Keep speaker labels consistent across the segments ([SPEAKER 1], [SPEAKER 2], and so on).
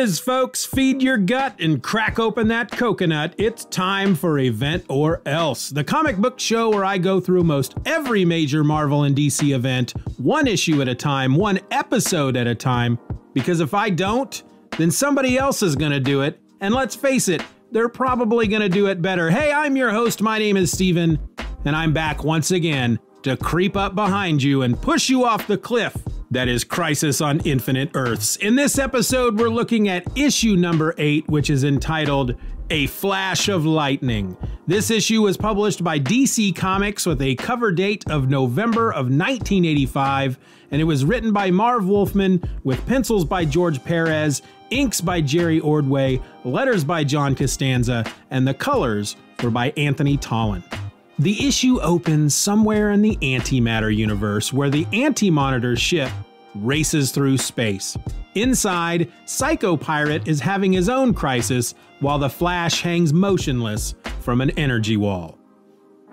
[SPEAKER 1] is, folks. Feed your gut and crack open that coconut. It's time for Event or Else, the comic book show where I go through most every major Marvel and DC event, one issue at a time, one episode at a time, because if I don't, then somebody else is going to do it, and let's face it, they're probably going to do it better. Hey, I'm your host, my name is Steven, and I'm back once again to creep up behind you and push you off the cliff that is Crisis on Infinite Earths. In this episode, we're looking at issue number 8, which is entitled A Flash of Lightning. This issue was published by DC Comics with a cover date of November of 1985, and it was written by Marv Wolfman with pencils by George Perez, inks by Jerry Ordway, letters by John Costanza, and the colors were by Anthony Tollin. The issue opens somewhere in the antimatter universe where the Anti-Monitor ship races through space. Inside, Psycho Pirate is having his own crisis while the Flash hangs motionless from an energy wall.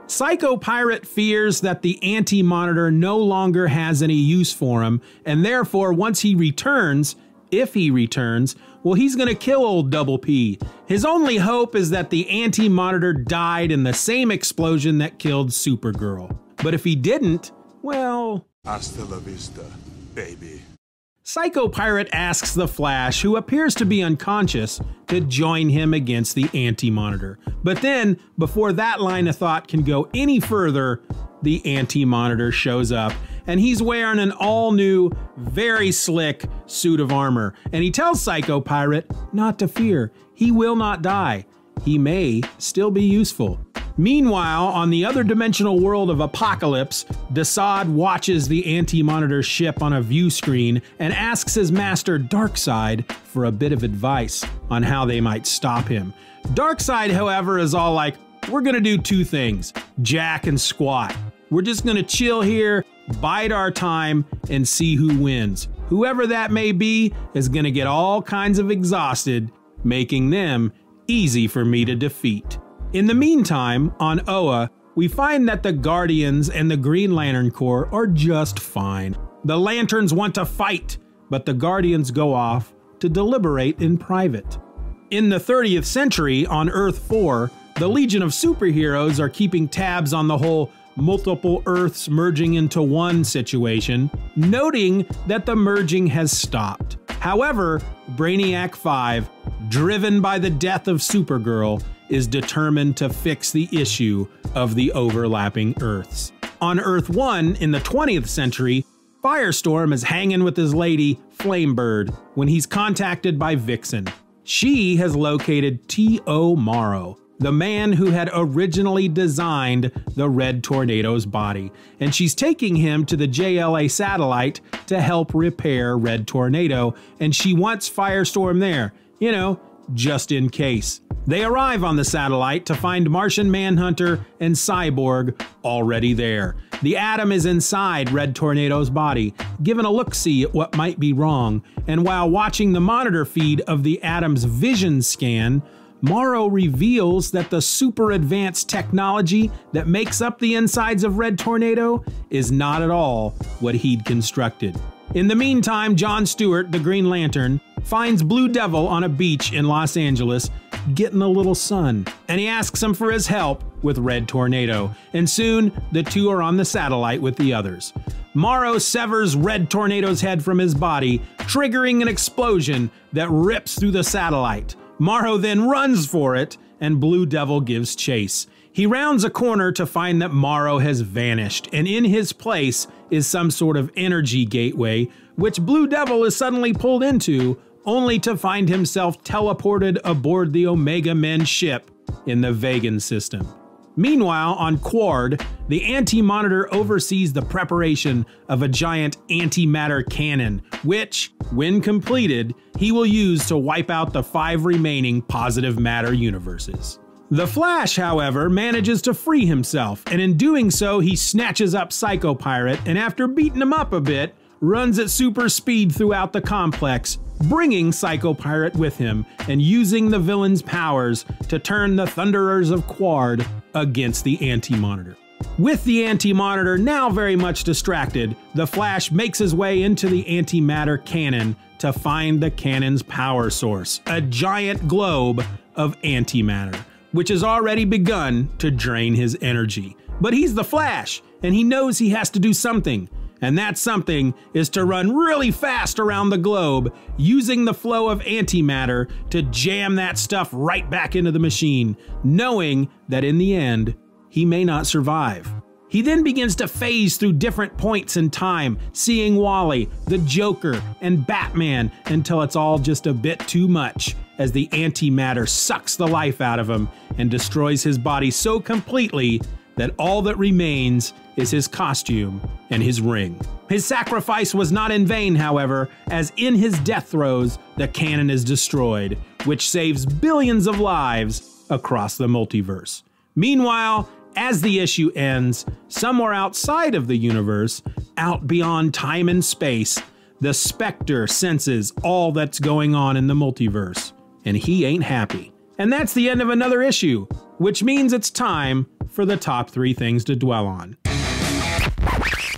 [SPEAKER 1] Psycho Pirate fears that the Anti-Monitor no longer has any use for him, and therefore once he returns, if he returns, well, he's gonna kill old Double P. His only hope is that the Anti-Monitor died in the same explosion that killed Supergirl. But if he didn't, well...
[SPEAKER 2] Hasta la vista, baby.
[SPEAKER 1] Psycho Pirate asks the Flash, who appears to be unconscious, to join him against the Anti-Monitor. But then, before that line of thought can go any further, the Anti-Monitor shows up, and he's wearing an all-new, very slick suit of armor. And he tells Psycho Pirate not to fear. He will not die. He may still be useful. Meanwhile, on the other dimensional world of Apocalypse, Desaad watches the Anti-Monitor ship on a view screen and asks his master Darkseid for a bit of advice on how they might stop him. Darkseid, however, is all like, we're gonna do two things, jack and squat. We're just gonna chill here, bide our time, and see who wins. Whoever that may be is gonna get all kinds of exhausted, making them easy for me to defeat. In the meantime, on Oa, we find that the Guardians and the Green Lantern Corps are just fine. The Lanterns want to fight, but the Guardians go off to deliberate in private. In the 30th century, on Earth 4, the Legion of Superheroes are keeping tabs on the whole multiple Earths merging into one situation, noting that the merging has stopped. However, Brainiac 5, driven by the death of Supergirl, is determined to fix the issue of the overlapping Earths. On Earth 1, in the 20th century, Firestorm is hanging with his lady, Flamebird, when he's contacted by Vixen. She has located T.O. Morrow, the man who had originally designed the Red Tornado's body, and she's taking him to the JLA satellite to help repair Red Tornado, and she wants Firestorm there, you know, just in case. They arrive on the satellite to find Martian Manhunter and Cyborg already there. The Atom is inside Red Tornado's body, given a look-see at what might be wrong, and while watching the monitor feed of the Atom's vision scan, Morrow reveals that the super advanced technology that makes up the insides of Red Tornado is not at all what he'd constructed. In the meantime, John Stewart, the Green Lantern, finds Blue Devil on a beach in Los Angeles getting a little sun, and he asks him for his help with Red Tornado, and soon the two are on the satellite with the others. Morrow severs Red Tornado's head from his body, triggering an explosion that rips through the satellite. Morrow then runs for it, and Blue Devil gives chase. He rounds a corner to find that Morrow has vanished, and in his place is some sort of energy gateway, which Blue Devil is suddenly pulled into, only to find himself teleported aboard the Omega Men ship in the Vegan system. Meanwhile, on Quard, the Anti-Monitor oversees the preparation of a giant antimatter cannon, which, when completed, he will use to wipe out the 5 remaining positive matter universes. The Flash, however, manages to free himself, and in doing so, he snatches up Psycho Pirate, and after beating him up a bit, runs at super speed throughout the complex, bringing Psycho Pirate with him and using the villain's powers to turn the Thunderers of Quard against the Anti-Monitor. With the Anti-Monitor now very much distracted, the Flash makes his way into the antimatter cannon to find the cannon's power source, a giant globe of antimatter, which has already begun to drain his energy. But he's the Flash, and he knows he has to do something. And that something is to run really fast around the globe, using the flow of antimatter to jam that stuff right back into the machine, knowing that in the end, he may not survive. He then begins to phase through different points in time, seeing Wally, the Joker, and Batman until it's all just a bit too much, as the antimatter sucks the life out of him and destroys his body so completely that all that remains is his costume and his ring. His sacrifice was not in vain, however, as in his death throes, the cannon is destroyed, which saves billions of lives across the multiverse. Meanwhile, as the issue ends, somewhere outside of the universe, out beyond time and space, the Spectre senses all that's going on in the multiverse, and he ain't happy. And that's the end of another issue, which means it's time for the top 3 things to dwell on.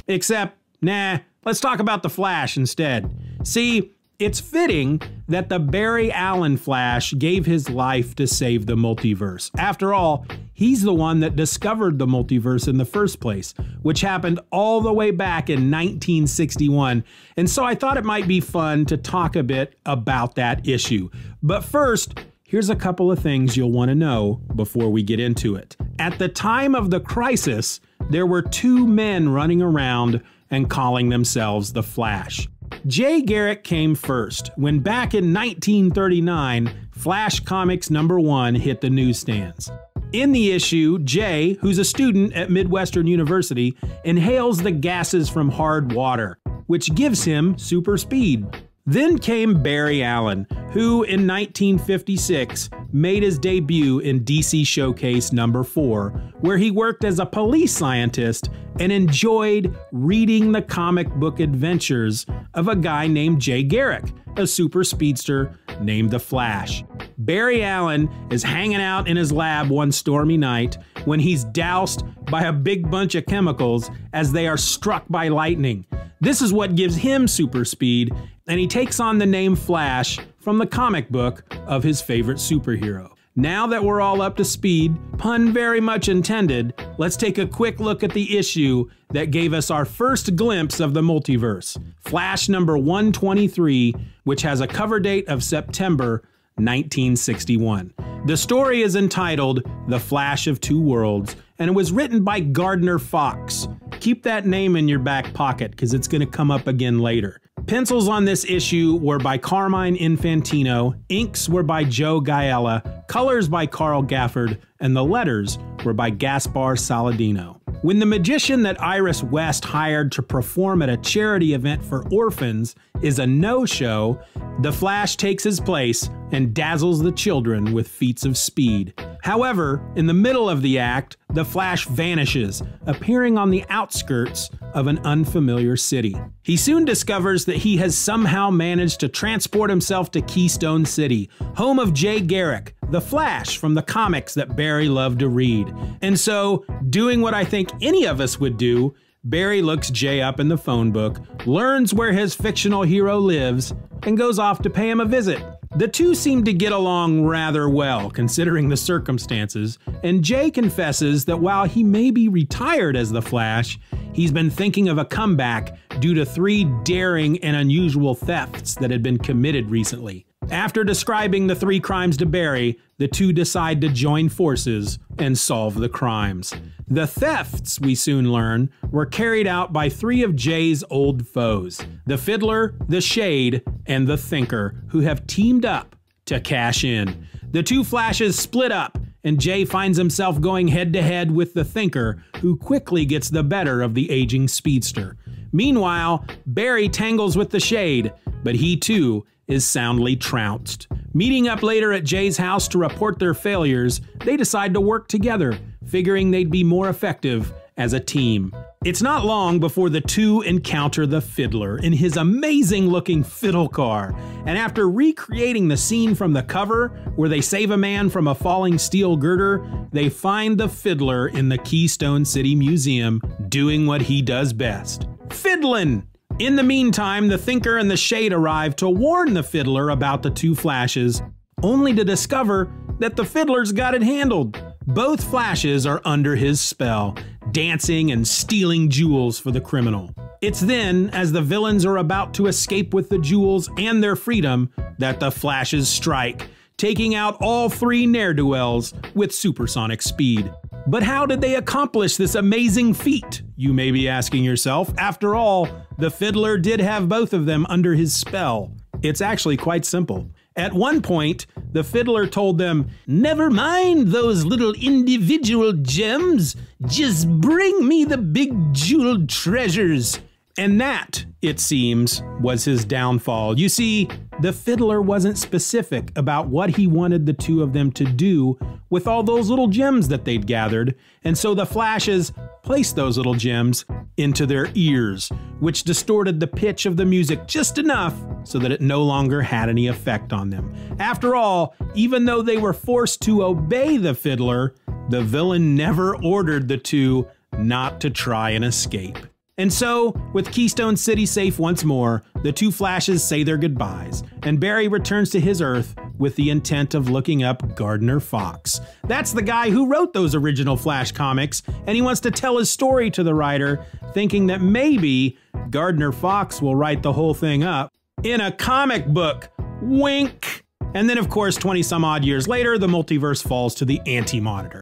[SPEAKER 1] Except, nah, let's talk about the Flash instead. See, it's fitting that the Barry Allen Flash gave his life to save the multiverse. After all, he's the one that discovered the multiverse in the first place, which happened all the way back in 1961. And so I thought it might be fun to talk a bit about that issue. But first, here's a couple of things you'll want to know before we get into it. At the time of the crisis, there were 2 men running around and calling themselves the Flash. Jay Garrick came first, when back in 1939, Flash Comics #1 hit the newsstands. In the issue, Jay, who's a student at Midwestern University, inhales the gases from hard water, which gives him super speed. Then came Barry Allen, who in 1956 made his debut in DC Showcase #4, where he worked as a police scientist and enjoyed reading the comic book adventures of a guy named Jay Garrick, a super speedster named the Flash. Barry Allen is hanging out in his lab one stormy night when he's doused by a big bunch of chemicals as they are struck by lightning. This is what gives him super speed, and he takes on the name Flash from the comic book of his favorite superhero. Now that we're all up to speed, pun very much intended, let's take a quick look at the issue that gave us our first glimpse of the multiverse, Flash #123, which has a cover date of September 1961. The story is entitled The Flash of Two Worlds, and it was written by Gardner Fox. Keep that name in your back pocket because it's going to come up again later. Pencils on this issue were by Carmine Infantino, inks were by Joe Gaella, colors by Carl Gafford, and the letters were by Gaspar Saladino. When the magician that Iris West hired to perform at a charity event for orphans is a no-show, the Flash takes his place and dazzles the children with feats of speed. However, in the middle of the act, the Flash vanishes, appearing on the outskirts of an unfamiliar city. He soon discovers that he has somehow managed to transport himself to Keystone City, home of Jay Garrick, the Flash from the comics that Barry loved to read. And so, doing what I think any of us would do, Barry looks Jay up in the phone book, learns where his fictional hero lives, and goes off to pay him a visit. The two seem to get along rather well, considering the circumstances, and Jay confesses that while he may be retired as the Flash, he's been thinking of a comeback due to 3 daring and unusual thefts that had been committed recently. After describing the 3 crimes to Barry, the two decide to join forces and solve the crimes. The thefts, we soon learn, were carried out by 3 of Jay's old foes, the Fiddler, the Shade, and the Thinker, who have teamed up to cash in. The 2 Flashes split up, and Jay finds himself going head-to-head with the Thinker, who quickly gets the better of the aging speedster. Meanwhile, Barry tangles with the Shade, but he too is soundly trounced. Meeting up later at Jay's house to report their failures, they decide to work together, figuring they'd be more effective as a team. It's not long before the two encounter the Fiddler in his amazing-looking fiddle car, and after recreating the scene from the cover where they save a man from a falling steel girder, they find the Fiddler in the Keystone City Museum doing what he does best, fiddlin'! In the meantime, the Thinker and the Shade arrive to warn the Fiddler about the two Flashes, only to discover that the Fiddler's got it handled. Both Flashes are under his spell, dancing and stealing jewels for the criminal. It's then, as the villains are about to escape with the jewels and their freedom, that the Flashes strike, taking out all three ne'er-do-wells with supersonic speed. But how did they accomplish this amazing feat, you may be asking yourself? After all, the Fiddler did have both of them under his spell. It's actually quite simple. At one point, the Fiddler told them, "Never mind those little individual gems, just bring me the big jeweled treasures." And that, it seems, was his downfall. You see, the Fiddler wasn't specific about what he wanted the two of them to do with all those little gems that they'd gathered, and so the Flashes placed those little gems into their ears, which distorted the pitch of the music just enough so that it no longer had any effect on them. After all, even though they were forced to obey the Fiddler, the villain never ordered the two not to try and escape. And so, with Keystone City safe once more, the two Flashes say their goodbyes, and Barry returns to his Earth with the intent of looking up Gardner Fox. That's the guy who wrote those original Flash comics, and he wants to tell his story to the writer, thinking that maybe Gardner Fox will write the whole thing up in a comic book. Wink! And then, of course, 20 some odd years later, the multiverse falls to the Anti-Monitor.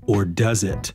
[SPEAKER 1] Or does it?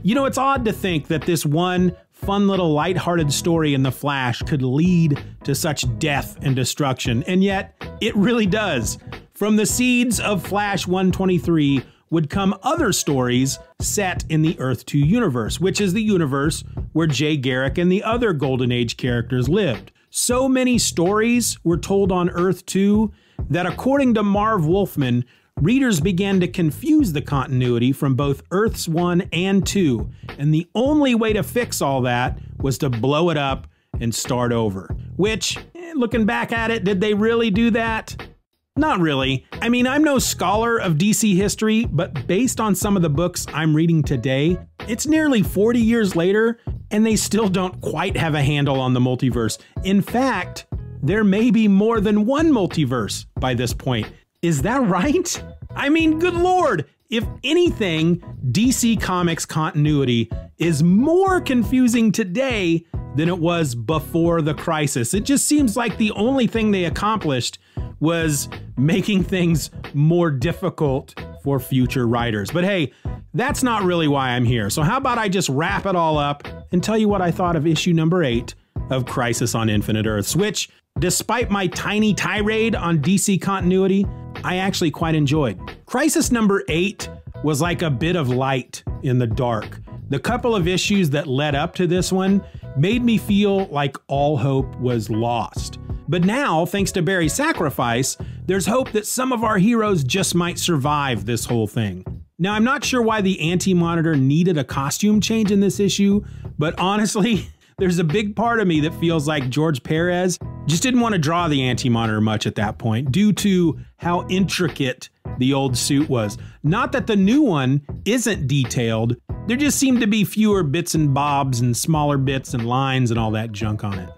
[SPEAKER 1] You know, it's odd to think that this one fun little lighthearted story in The Flash could lead to such death and destruction, and yet it really does. From the seeds of Flash 123 would come other stories set in the Earth 2 universe, which is the universe where Jay Garrick and the other Golden Age characters lived. So many stories were told on Earth 2 that, according to Marv Wolfman, readers began to confuse the continuity from both Earths 1 and 2, and the only way to fix all that was to blow it up and start over. Which, looking back at it, did they really do that? Not really. I mean, I'm no scholar of DC history, but based on some of the books I'm reading today, it's nearly 40 years later, and they still don't quite have a handle on the multiverse. In fact, there may be more than one multiverse by this point. Is that right? I mean, good Lord, if anything, DC Comics continuity is more confusing today than it was before the crisis. It just seems like the only thing they accomplished was making things more difficult for future writers. But hey, that's not really why I'm here. So how about I just wrap it all up and tell you what I thought of issue number 8 of Crisis on Infinite Earths, which, despite my tiny tirade on DC continuity, I actually quite enjoyed. Crisis number 8 was like a bit of light in the dark. The couple of issues that led up to this one made me feel like all hope was lost. But now, thanks to Barry's sacrifice, there's hope that some of our heroes just might survive this whole thing. Now, I'm not sure why the Anti-Monitor needed a costume change in this issue, but honestly, there's a big part of me that feels like George Perez just didn't want to draw the Anti-Monitor much at that point due to how intricate the old suit was. Not that the new one isn't detailed, there just seemed to be fewer bits and bobs and smaller bits and lines and all that junk on it.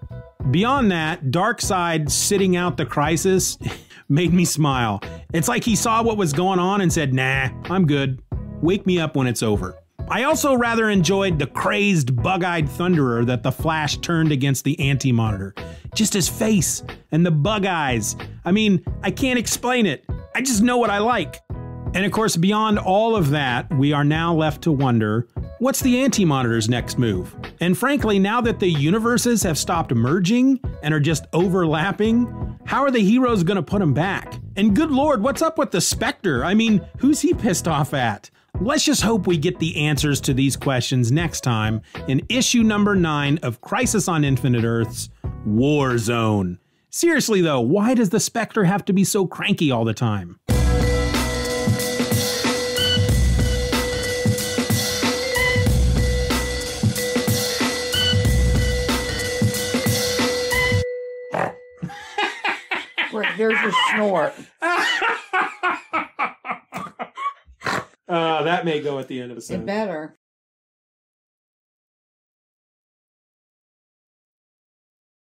[SPEAKER 1] Beyond that, Darkseid sitting out the crisis made me smile. It's like he saw what was going on and said, "Nah, I'm good. Wake me up when it's over." I also rather enjoyed the crazed, bug-eyed Thunderer that the Flash turned against the Anti-Monitor. Just his face and the bug eyes. I mean, I can't explain it. I just know what I like. And of course, beyond all of that, we are now left to wonder, what's the Anti-Monitor's next move? And frankly, now that the universes have stopped merging and are just overlapping, how are the heroes going to put them back? And good Lord, what's up with the Spectre? I mean, who's he pissed off at? Let's just hope we get the answers to these questions next time in issue number 9 of Crisis on Infinite Earths, War Zone. Seriously though, why does the Spectre have to be so cranky all the time?
[SPEAKER 3] There's your snort.
[SPEAKER 1] That may go at the end of the sentence.
[SPEAKER 3] It better.